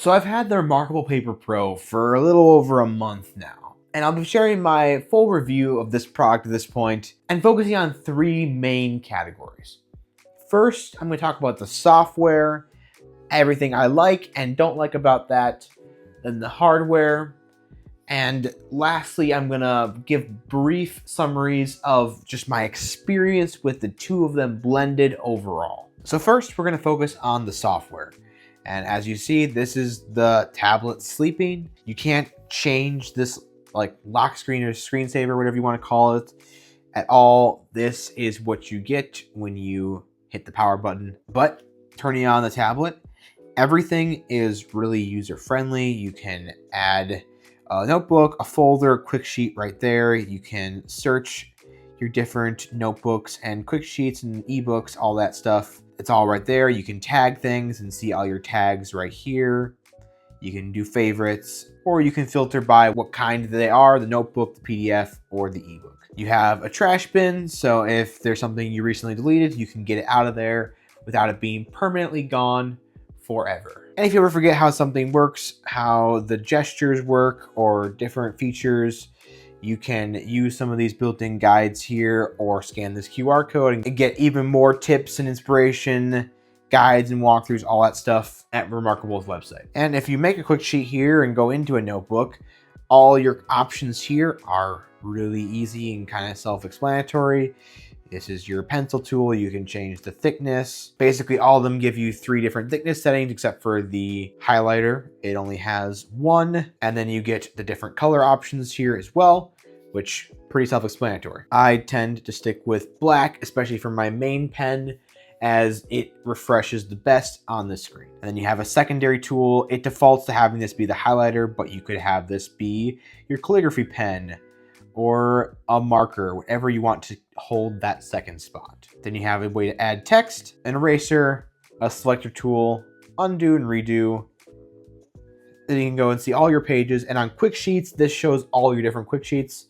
So I've had the reMarkable Paper Pro for a little over a month now, and I'll be sharing my full review of this product at this point and focusing on three main categories. First, I'm going to talk about the software, everything I like and don't like about that, then the hardware, and lastly, I'm going to give brief summaries of just my experience with the two of them blended overall. So first, we're going to focus on the software. And as you see, this is the tablet sleeping. You can't change this like lock screen or screensaver, whatever you want to call it, at all. This is what you get when you hit the power button. But turning on the tablet, everything is really user-friendly. You can add a notebook, a folder, quick sheet right there. You can search your different notebooks and quick sheets and ebooks, all that stuff. It's all right there. You can tag things and see all your tags right here. You can do favorites, or you can filter by what kind they are, the notebook, the PDF, or the ebook. You have a trash bin, so if there's something you recently deleted, you can get it out of there without it being permanently gone forever. And if you ever forget how something works, how the gestures work, or different features, you can use some of these built-in guides here or scan this QR code and get even more tips and inspiration, guides and walkthroughs, all that stuff at reMarkable's website. And if you make a quick sheet here and go into a notebook, all your options here are really easy and kind of self-explanatory. This is your pencil tool. You can change the thickness. Basically, all of them give you 3 different thickness settings, except for the highlighter. It only has 1. And then you get the different color options here as well, which pretty self-explanatory. I tend to stick with black, especially for my main pen, as it refreshes the best on the screen. And then you have a secondary tool. It defaults to having this be the highlighter, but you could have this be your calligraphy pen or a marker, whatever you want to hold that second spot. Then you have a way to add text, an eraser, a selector tool, undo and redo. Then you can go and see all your pages. And on quick sheets, this shows all your different quick sheets.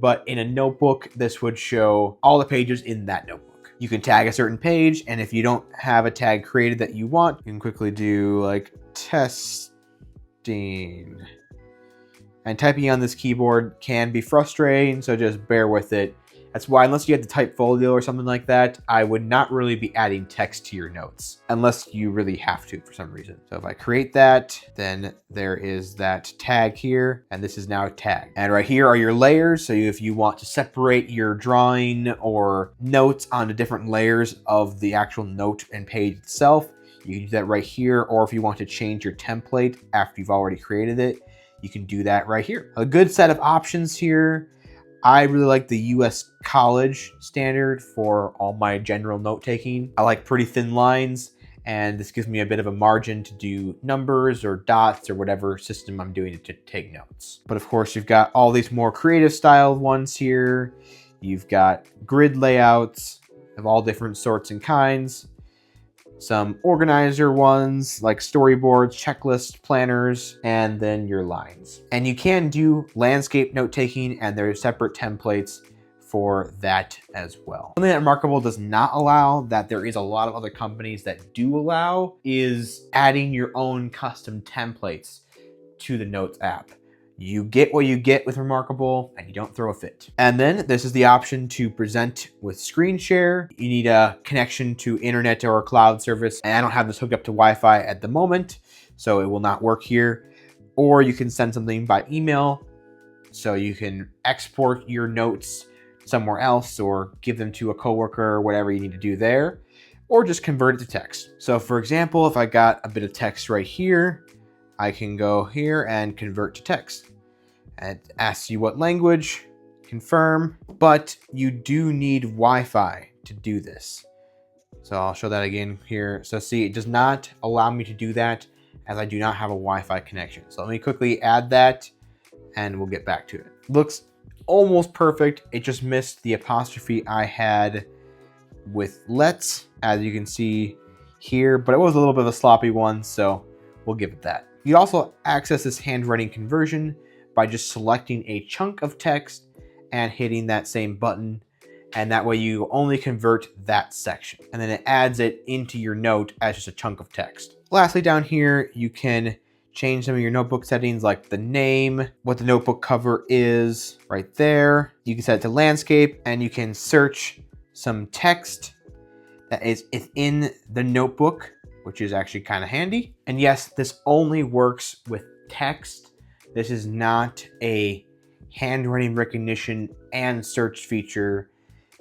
But in a notebook, this would show all the pages in that notebook. You can tag a certain page, and if you don't have a tag created that you want, you can quickly do like testing. And typing on this keyboard can be frustrating, so just bear with it. That's why, unless you had to type folio or something like that, I would not really be adding text to your notes, unless you really have to for some reason. So if I create that, then there is that tag here, and this is now a tag. And right here are your layers, so if you want to separate your drawing or notes onto different layers of the actual note and page itself, you can do that right here, or if you want to change your template after you've already created it, you can do that right here. A good set of options here. I really like the US College standard for all my general note taking. I like pretty thin lines, and this gives me a bit of a margin to do numbers or dots or whatever system I'm doing to take notes. But of course, you've got all these more creative style ones here. You've got grid layouts of all different sorts and kinds. Some organizer ones like storyboards, checklists, planners, and then your lines. And you can do landscape note taking, and there are separate templates for that as well. Something that reMarkable does not allow, that there is a lot of other companies that do allow, is adding your own custom templates to the Notes app. You get what you get with reMarkable, and you don't throw a fit. And then this is the option to present with screen share. You need a connection to internet or a cloud service, and I don't have this hooked up to Wi-Fi at the moment, so it will not work here. Or you can send something by email, so you can export your notes somewhere else or give them to a coworker or whatever you need to do there, or just convert it to text. So for example, if I got a bit of text right here, I can go here and convert to text. And it asks you what language, confirm, but you do need Wi-Fi to do this. So I'll show that again here. So see, it does not allow me to do that as I do not have a Wi-Fi connection. So let me quickly add that and we'll get back to it. Looks almost perfect. It just missed the apostrophe I had with let's, as you can see here, but it was a little bit of a sloppy one, so we'll give it that. You also access this handwriting conversion by just selecting a chunk of text and hitting that same button. And that way you only convert that section. And then it adds it into your note as just a chunk of text. Lastly, down here, you can change some of your notebook settings like the name, what the notebook cover is right there. You can set it to landscape and you can search some text that is in the notebook, which is actually kind of handy. And yes, this only works with text. This is not a handwriting recognition and search feature.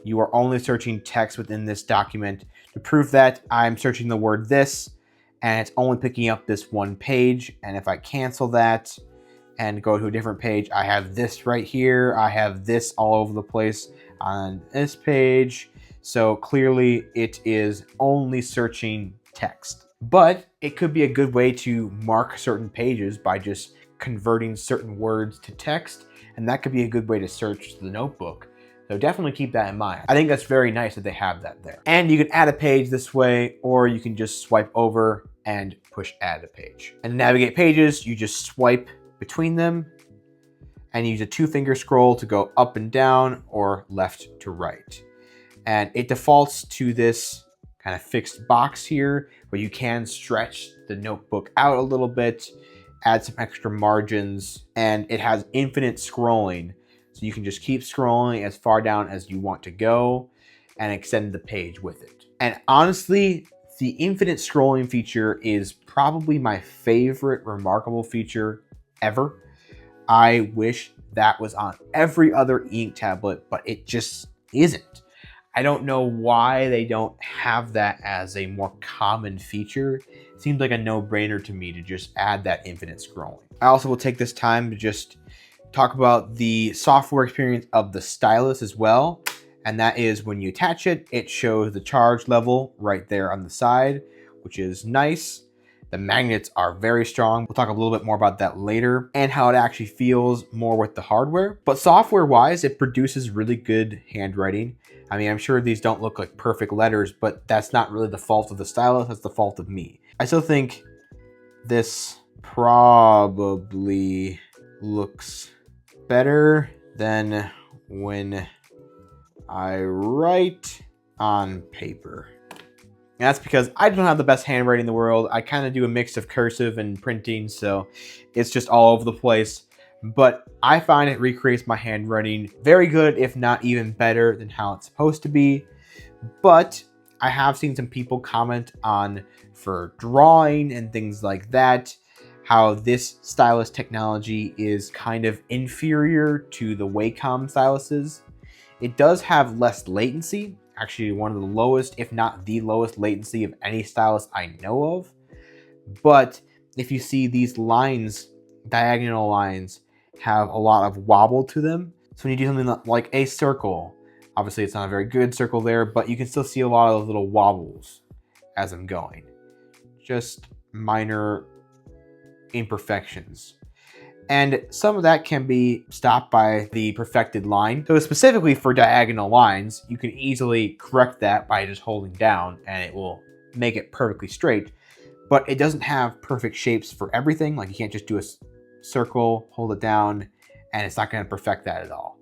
You are only searching text within this document. To prove that, I'm searching the word this, and it's only picking up this one page. And if I cancel that and go to a different page, I have this right here. I have this all over the place on this page. So clearly it is only searching text. But it could be a good way to mark certain pages by just converting certain words to text. And that could be a good way to search the notebook. So definitely keep that in mind. I think that's very nice that they have that there. And you can add a page this way, or you can just swipe over and push add a page. And to navigate pages, you just swipe between them and use a 2-finger scroll to go up and down or left to right. And it defaults to this kind of fixed box here where you can stretch the notebook out a little bit, add some extra margins, and it has infinite scrolling. So you can just keep scrolling as far down as you want to go and extend the page with it. And honestly, the infinite scrolling feature is probably my favorite reMarkable feature ever. I wish that was on every other ink tablet, but it just isn't. I don't know why they don't have that as a more common feature. It seems like a no-brainer to me to just add that infinite scrolling. I also will take this time to just talk about the software experience of the Stylus as well. And that is when you attach it, it shows the charge level right there on the side, which is nice. The magnets are very strong. We'll talk a little bit more about that later and how it actually feels more with the hardware. But software-wise, it produces really good handwriting. I mean, I'm sure these don't look like perfect letters, but that's not really the fault of the Stylus, that's the fault of me. I still think this probably looks better than when I write on paper. And that's because I don't have the best handwriting in the world. I kind of do a mix of cursive and printing, so it's just all over the place. But I find it recreates my handwriting very good, if not even better than how it's supposed to be. But I have seen some people comment on for drawing and things like that, how this stylus technology is kind of inferior to the Wacom styluses. It does have less latency, actually one of the lowest, if not the lowest latency of any stylus I know of. But if you see these lines, diagonal lines, have a lot of wobble to them. So when you do something like a circle, obviously it's not a very good circle there, but you can still see a lot of those little wobbles as I'm going. Just minor imperfections. And some of that can be stopped by the perfected line. So specifically for diagonal lines, you can easily correct that by just holding down and it will make it perfectly straight. But it doesn't have perfect shapes for everything. Like you can't just do a circle, hold it down, and it's not going to perfect that at all.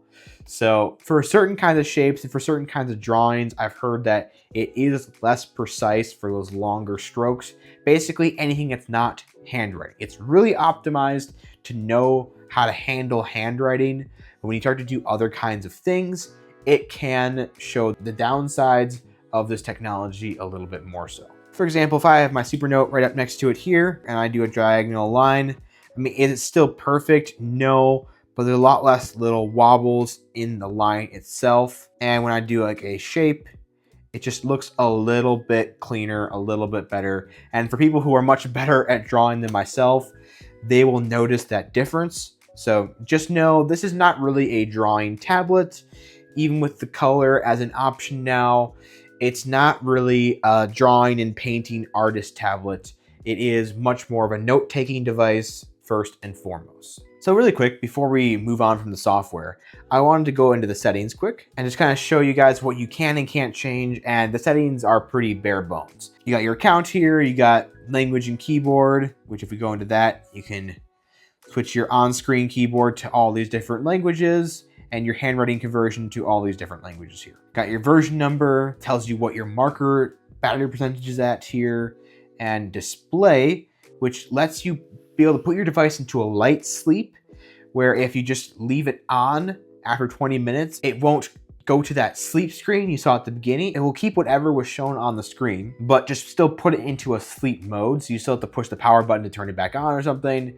So for certain kinds of shapes and for certain kinds of drawings, I've heard that it is less precise for those longer strokes. Basically anything that's not handwriting. It's really optimized to know how to handle handwriting. But when you start to do other kinds of things, it can show the downsides of this technology a little bit more so. For example, if I have my Supernote right up next to it here and I do a diagonal line, I mean, is it still perfect? No, but there's a lot less little wobbles in the line itself. And when I do like a shape, it just looks a little bit cleaner, a little bit better. And for people who are much better at drawing than myself, they will notice that difference. So just know this is not really a drawing tablet. Even with the color as an option now, it's not really a drawing and painting artist tablet. It is much more of a note-taking device first and foremost. So really quick, before we move on from the software, I wanted to go into the settings quick and just kind of show you guys what you can and can't change. And the settings are pretty bare bones. You got your account here, you got language and keyboard, which if we go into that, you can switch your on-screen keyboard to all these different languages and your handwriting conversion to all these different languages here. Got your version number, tells you what your marker battery percentage is at here, and display, which lets you be able to put your device into a light sleep, where if you just leave it on after 20 minutes, it won't go to that sleep screen you saw at the beginning. It will keep whatever was shown on the screen, but just still put it into a sleep mode. So you still have to push the power button to turn it back on or something,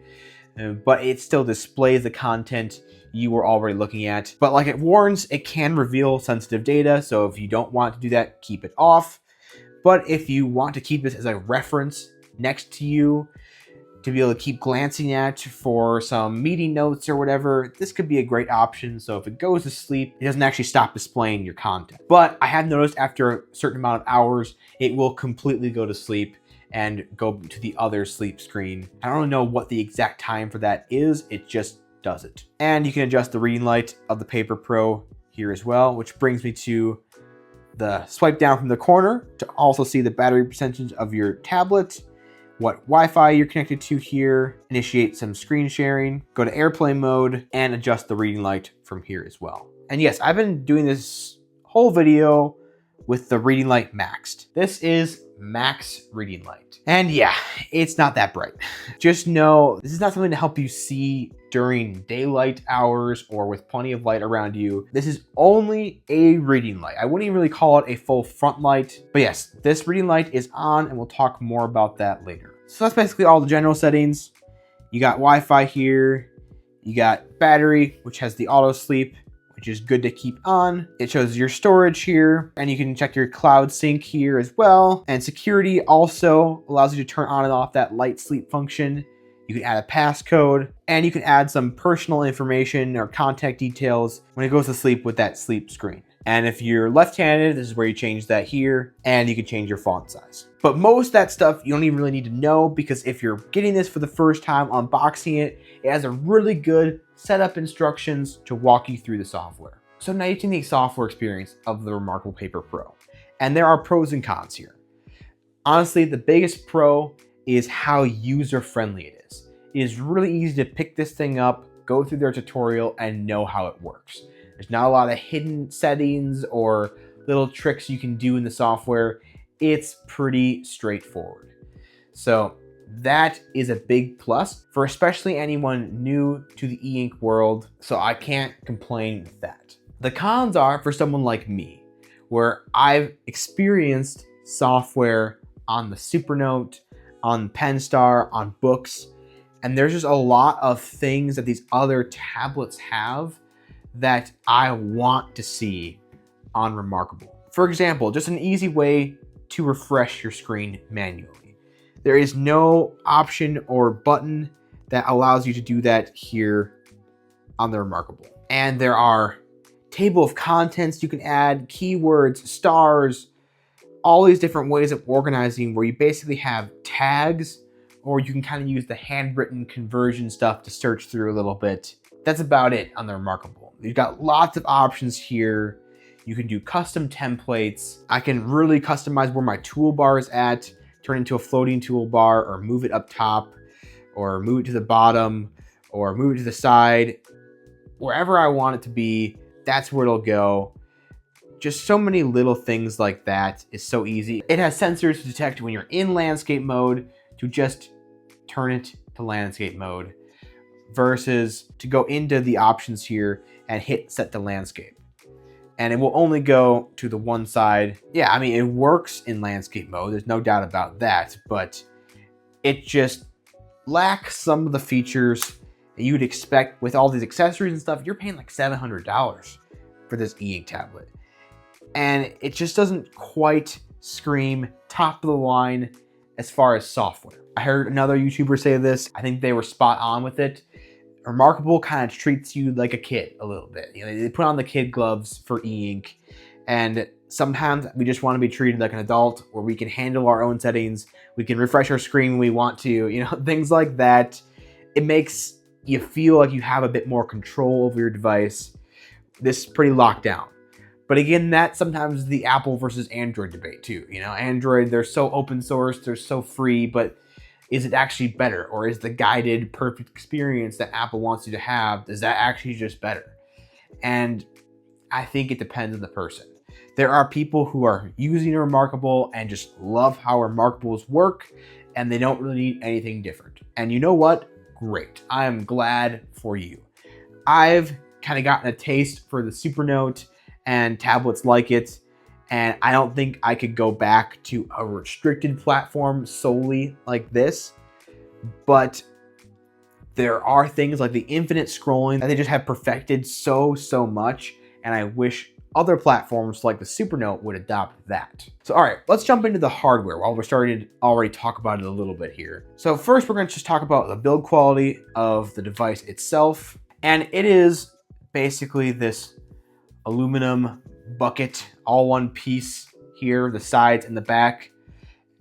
but it still displays the content you were already looking at. But like it warns, it can reveal sensitive data. So if you don't want to do that, keep it off. But if you want to keep this as a reference next to you, to be able to keep glancing at for some meeting notes or whatever, this could be a great option. So if it goes to sleep, it doesn't actually stop displaying your content. But I have noticed after a certain amount of hours, it will completely go to sleep and go to the other sleep screen. I don't know what the exact time for that is. It just does it. And you can adjust the reading light of the Paper Pro here as well, which brings me to the swipe down from the corner to also see the battery percentage of your tablet, what Wi-Fi you're connected to here, initiate some screen sharing, go to airplane mode, and adjust the reading light from here as well. And yes, I've been doing this whole video with the reading light maxed. This is max reading light. And yeah, it's not that bright. Just know this is not something to help you see during daylight hours or with plenty of light around you. This is only a reading light. I wouldn't even really call it a full front light, but yes, this reading light is on and we'll talk more about that later. So that's basically all the general settings. You got Wi-Fi here, you got battery, which has the auto sleep, which is good to keep on. It shows your storage here, and you can check your cloud sync here as well. And security also allows you to turn on and off that light sleep function. You can add a passcode, and you can add some personal information or contact details when it goes to sleep with that sleep screen. And if you're left-handed, this is where you change that here, and you can change your font size. But most of that stuff you don't even really need to know, because if you're getting this for the first time, unboxing it, it has a really good setup instructions to walk you through the software. So now you've seen the software experience of the reMarkable Paper Pro, and there are pros and cons here. Honestly, the biggest pro is how user-friendly it is. It is really easy to pick this thing up, go through their tutorial, and know how it works. There's not a lot of hidden settings or little tricks you can do in the software. It's pretty straightforward. So that is a big plus for especially anyone new to the e-ink world. So I can't complain with that. The cons are for someone like me, where I've experienced software on the Supernote, on Penstar, on books, and there's just a lot of things that these other tablets have that I want to see on reMarkable. For example, just an easy way to refresh your screen manually. There is no option or button that allows you to do that here on the reMarkable. And there are table of contents you can add, keywords, stars, all these different ways of organizing where you basically have tags, or you can kind of use the handwritten conversion stuff to search through a little bit. That's about it on the reMarkable. You've got lots of options here. You can do custom templates. I can really customize where my toolbar is at, turn it into a floating toolbar, or move it up top, or move it to the bottom, or move it to the side. Wherever I want it to be, that's where it'll go. Just so many little things like that is so easy. It has sensors to detect when you're in landscape mode to just turn it to landscape mode, versus to go into the options here and hit set to landscape. And it will only go to the one side. Yeah, I mean, it works in landscape mode. There's no doubt about that, but it just lacks some of the features that you'd expect with all these accessories and stuff. You're paying like $700 for this e-ink tablet. And it just doesn't quite scream top of the line as far as software. I heard another YouTuber say this. I think they were spot on with it. reMarkable kind of treats you like a kid a little bit. You know, they put on the kid gloves for e-ink, and sometimes we just want to be treated like an adult, where we can handle our own settings. We can refresh our screen when we want to, you know, things like that. It makes you feel like you have a bit more control over your device. This is pretty locked down. But again, that's sometimes the Apple versus Android debate too. You know, Android, they're so open source, they're so free, but is it actually better? Or is the guided perfect experience that Apple wants you to have, is that actually just better? And I think it depends on the person. There are people who are using reMarkable and just love how reMarkables work, and they don't really need anything different. And you know what? Great. I am glad for you. I've kind of gotten a taste for the Supernote and tablets like it, and I don't think I could go back to a restricted platform solely like this. But there are things like the infinite scrolling that they just have perfected so much, and I wish other platforms like the Supernote would adopt that. So all right, let's jump into the hardware while we're starting to already talk about it a little bit here. So first, we're going to just talk about the build quality of the device itself. And it is basically this aluminum bucket, all one piece here, the sides and the back,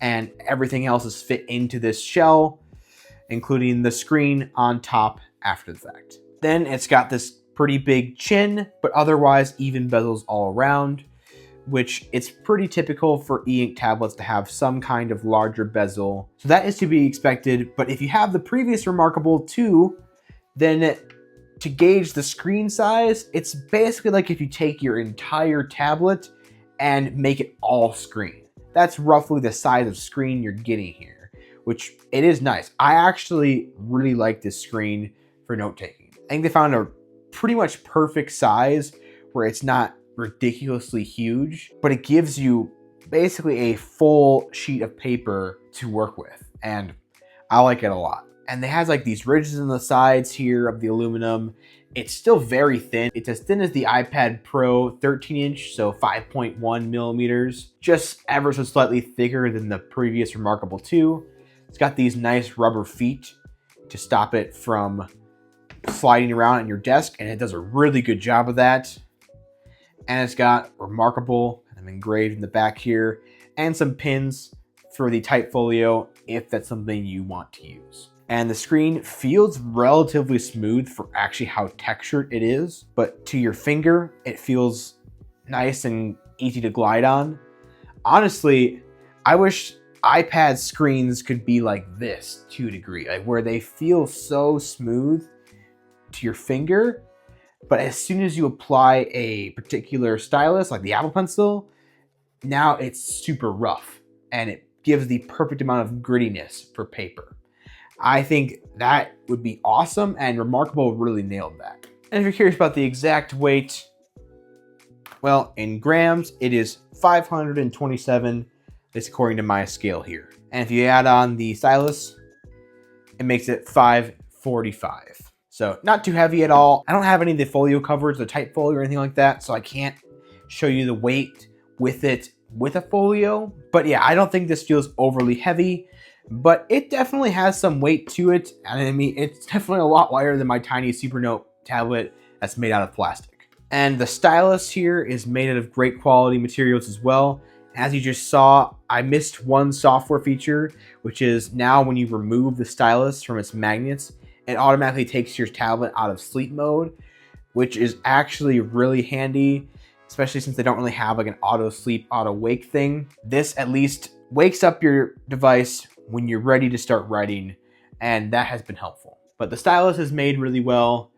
and everything else is fit into this shell, including the screen on top after the fact. Then it's got this pretty big chin, but otherwise even bezels all around, which it's pretty typical for e-ink tablets to have some kind of larger bezel. So that is to be expected, but if you have the previous reMarkable 2, then to gauge the screen size, it's basically like if you take your entire tablet and make it all screen. That's roughly the size of screen you're getting here, which it is nice. I actually really like this screen for note-taking. I think they found a pretty much perfect size where it's not ridiculously huge, but it gives you basically a full sheet of paper to work with, and I like it a lot. And it has like these ridges on the sides here of the aluminum. It's still very thin. It's as thin as the iPad Pro 13-inch, so 5.1 millimeters, just ever so slightly thicker than the previous reMarkable 2. It's got these nice rubber feet to stop it from sliding around on your desk, and it does a really good job of that. And it's got reMarkable engraved in the back here, and some pins for the type folio if that's something you want to use. And the screen feels relatively smooth for actually how textured it is, but to your finger, it feels nice and easy to glide on. Honestly, I wish iPad screens could be like this to a degree, like where they feel so smooth to your finger, but as soon as you apply a particular stylus, like the Apple Pencil, now it's super rough and it gives the perfect amount of grittiness for paper. I think that would be awesome, and reMarkable really nailed that. And if you're curious about the exact weight, well, in grams, it is 527. It's according to my scale here. And if you add on the stylus, it makes it 545. So not too heavy at all. I don't have any of the folio covers, the type folio or anything like that, so I can't show you the weight with it with a folio. But yeah, I don't think this feels overly heavy, but it definitely has some weight to it. And I mean, it's definitely a lot lighter than my tiny Supernote tablet that's made out of plastic. And the stylus here is made out of great quality materials as well. As you just saw, I missed one software feature, which is now when you remove the stylus from its magnets, it automatically takes your tablet out of sleep mode, which is actually really handy, especially since they don't really have like an auto sleep, auto wake thing. This at least wakes up your device when you're ready to start writing, and that has been helpful. But the stylus is made really well.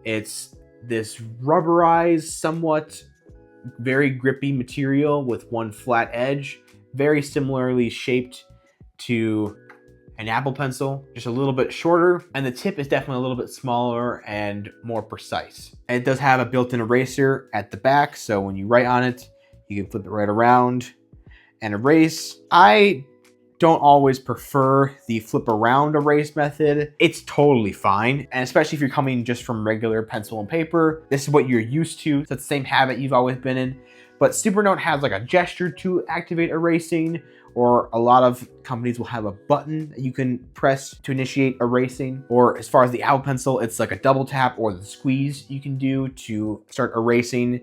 It's this rubberized, somewhat very grippy material with one flat edge, very similarly shaped to an Apple Pencil, just a little bit shorter, and the tip is definitely a little bit smaller and more precise. And it does have a built-in eraser at the back, so when you write on it, you can flip it right around and erase. I don't always prefer the flip around erase method. It's totally fine, and especially if you're coming just from regular pencil and paper, this is what you're used to. So it's the same habit you've always been in. But Supernote has like a gesture to activate erasing, or a lot of companies will have a button that you can press to initiate erasing. Or as far as the Apple Pencil, it's like a double tap or the squeeze you can do to start erasing.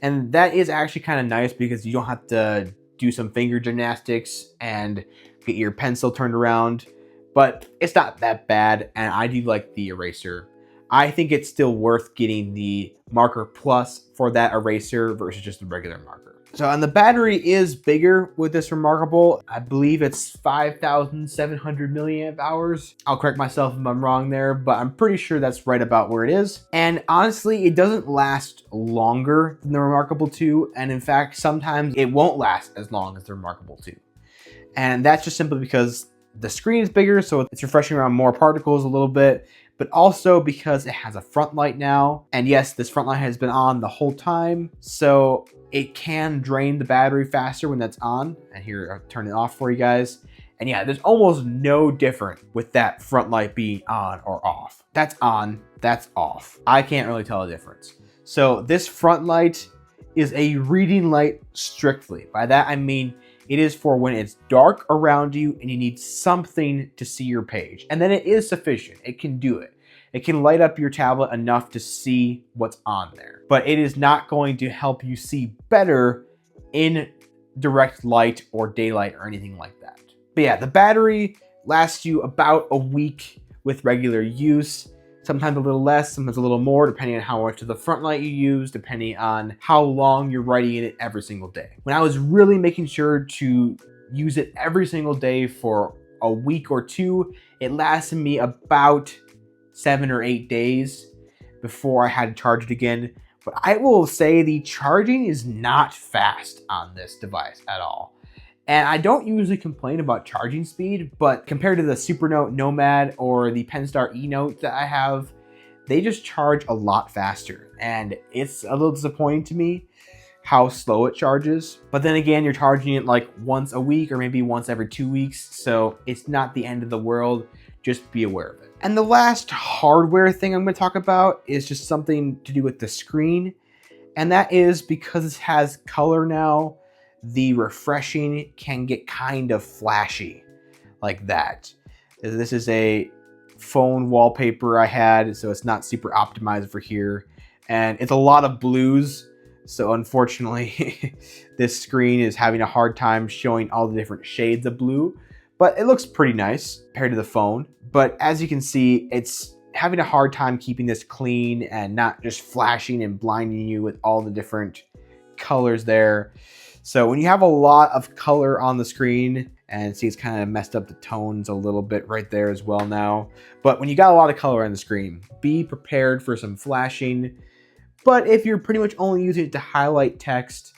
And that is actually kind of nice because you don't have to do some finger gymnastics and get your pencil turned around, but it's not that bad, and I do like the eraser. I think it's still worth getting the Marker Plus for that eraser versus just the regular marker. So, and the battery is bigger with this reMarkable. I believe it's 5,700 milliamp hours. I'll correct myself if I'm wrong there, but I'm pretty sure that's right about where it is. And honestly, it doesn't last longer than the reMarkable 2. And in fact, sometimes it won't last as long as the reMarkable 2. And that's just simply because the screen is bigger, so it's refreshing around more particles a little bit, but also because it has a front light now. And yes, this front light has been on the whole time, so it can drain the battery faster when that's on. And here, I'll turn it off for you guys. And yeah, there's almost no difference with that front light being on or off. That's on, that's off. I can't really tell the difference. So this front light is a reading light strictly. By that, I mean, it is for when it's dark around you and you need something to see your page. And then it is sufficient. It can do it. It can light up your tablet enough to see what's on there. But it is not going to help you see better in direct light or daylight or anything like that. But yeah, the battery lasts you about a week with regular use. Sometimes a little less, sometimes a little more, depending on how much of the front light you use, depending on how long you're writing in it every single day. When I was really making sure to use it every single day for a week or two, it lasted me about 7 or 8 days before I had to charge it again. But I will say the charging is not fast on this device at all. And I don't usually complain about charging speed, but compared to the Supernote Nomad or the Penstar eNote that I have, they just charge a lot faster. And it's a little disappointing to me how slow it charges. But then again, you're charging it like once a week or maybe once every 2 weeks. So it's not the end of the world. Just be aware of it. And the last hardware thing I'm going to talk about is just something to do with the screen. And that is because it has color now, the refreshing can get kind of flashy like that. This is a phone wallpaper I had, so it's not super optimized for here. And it's a lot of blues, so unfortunately this screen is having a hard time showing all the different shades of blue, but it looks pretty nice compared to the phone. But as you can see, it's having a hard time keeping this clean and not just flashing and blinding you with all the different colors there. So when you have a lot of color on the screen, and see it's kind of messed up the tones a little bit right there as well now. But when you got a lot of color on the screen, be prepared for some flashing. But if you're pretty much only using it to highlight text,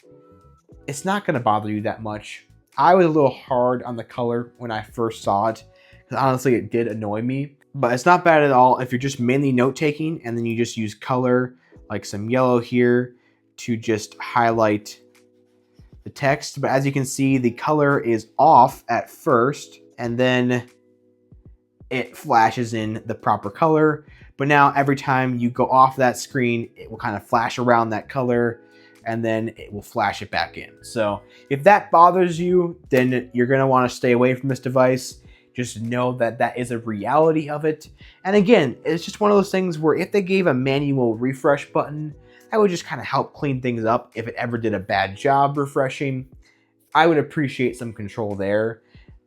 it's not going to bother you that much. I was a little hard on the color when I first saw it, because honestly it did annoy me. But it's not bad at all if you're just mainly note taking and then you just use color, like some yellow here, to just highlight the text. But as you can see, the color is off at first and then it flashes in the proper color. But now every time you go off that screen, it will kind of flash around that color and then it will flash it back in. So if that bothers you, then you're going to want to stay away from this device. Just know that that is a reality of it. And again, it's just one of those things where if they gave a manual refresh button, that would just kind of help clean things up. If it ever did a bad job refreshing, I would appreciate some control there.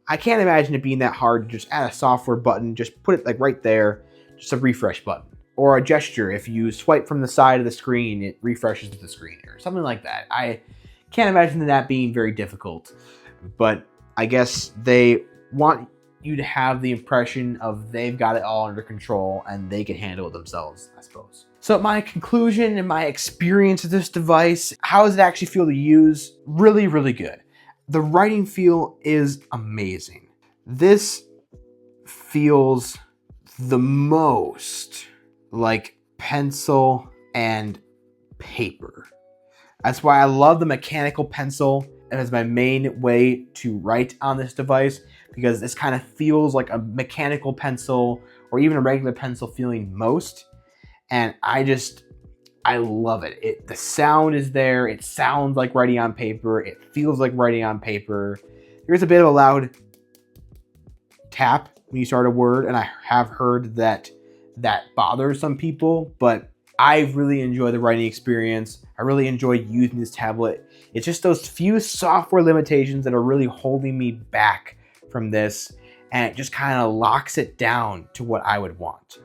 I can't imagine it being that hard to just add a software button, just put it like right there, just a refresh button. Or a gesture, if you swipe from the side of the screen, it refreshes the screen or something like that. I can't imagine that being very difficult, but I guess they want you to have the impression of they've got it all under control and they can handle it themselves, I suppose. So my conclusion and my experience with this device, how does it actually feel to use? Really, really good. The writing feel is amazing. This feels the most like pencil and paper. That's why I love the mechanical pencil as my main way to write on this device, because this kind of feels like a mechanical pencil or even a regular pencil feeling most. And I love it. The sound is there. It sounds like writing on paper. It feels like writing on paper. There's a bit of a loud tap when you start a word, and I have heard that bothers some people, but I really enjoy the writing experience. I really enjoy using this tablet. It's just those few software limitations that are really holding me back from this, and it just kind of locks it down to what I would want.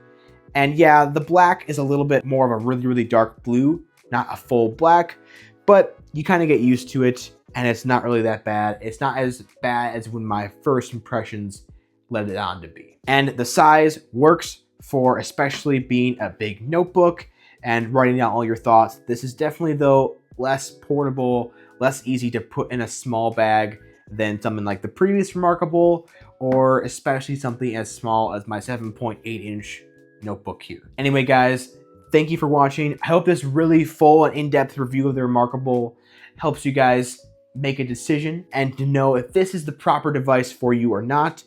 And yeah, the black is a little bit more of a really, really dark blue, not a full black, but you kind of get used to it and it's not really that bad. It's not as bad as when my first impressions led it on to be. And the size works for especially being a big notebook and writing down all your thoughts. This is definitely though less portable, less easy to put in a small bag than something like the previous reMarkable, or especially something as small as my 7.8-inch notebook here. Anyway, guys, thank you for watching. I hope this really full and in-depth review of the reMarkable helps you guys make a decision and to know if this is the proper device for you or not.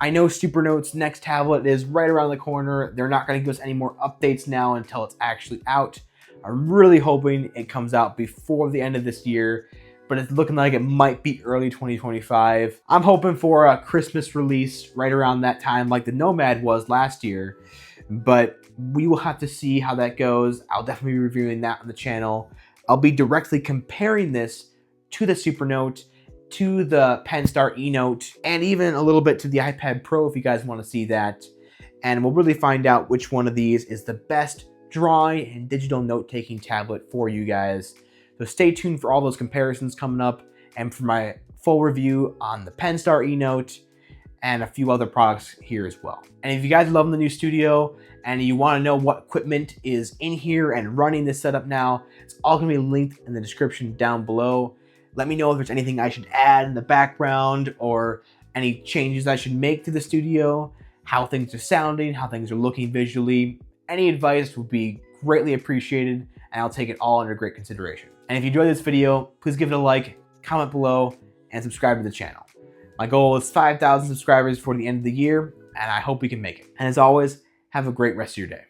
I know Supernote's next tablet is right around the corner. They're not going to give us any more updates now until it's actually out. I'm really hoping it comes out before the end of this year, but it's looking like it might be early 2025. I'm hoping for a Christmas release right around that time like the Nomad was last year, but we will have to see how that goes. I'll definitely be reviewing that on the channel. I'll be directly comparing this to the Supernote, to the Penstar eNote, and even a little bit to the iPad Pro if you guys want to see that. And we'll really find out which one of these is the best drawing and digital note-taking tablet for you guys. So stay tuned for all those comparisons coming up and for my full review on the Penstar eNote and a few other products here as well. And if you guys love the new studio and you want to know what equipment is in here and running this setup now, it's all going to be linked in the description down below. Let me know if there's anything I should add in the background or any changes I should make to the studio, how things are sounding, how things are looking visually. Any advice would be greatly appreciated, and I'll take it all under great consideration. And if you enjoyed this video, please give it a like, comment below, and subscribe to the channel. My goal is 5,000 subscribers before the end of the year, and I hope we can make it. And as always, have a great rest of your day.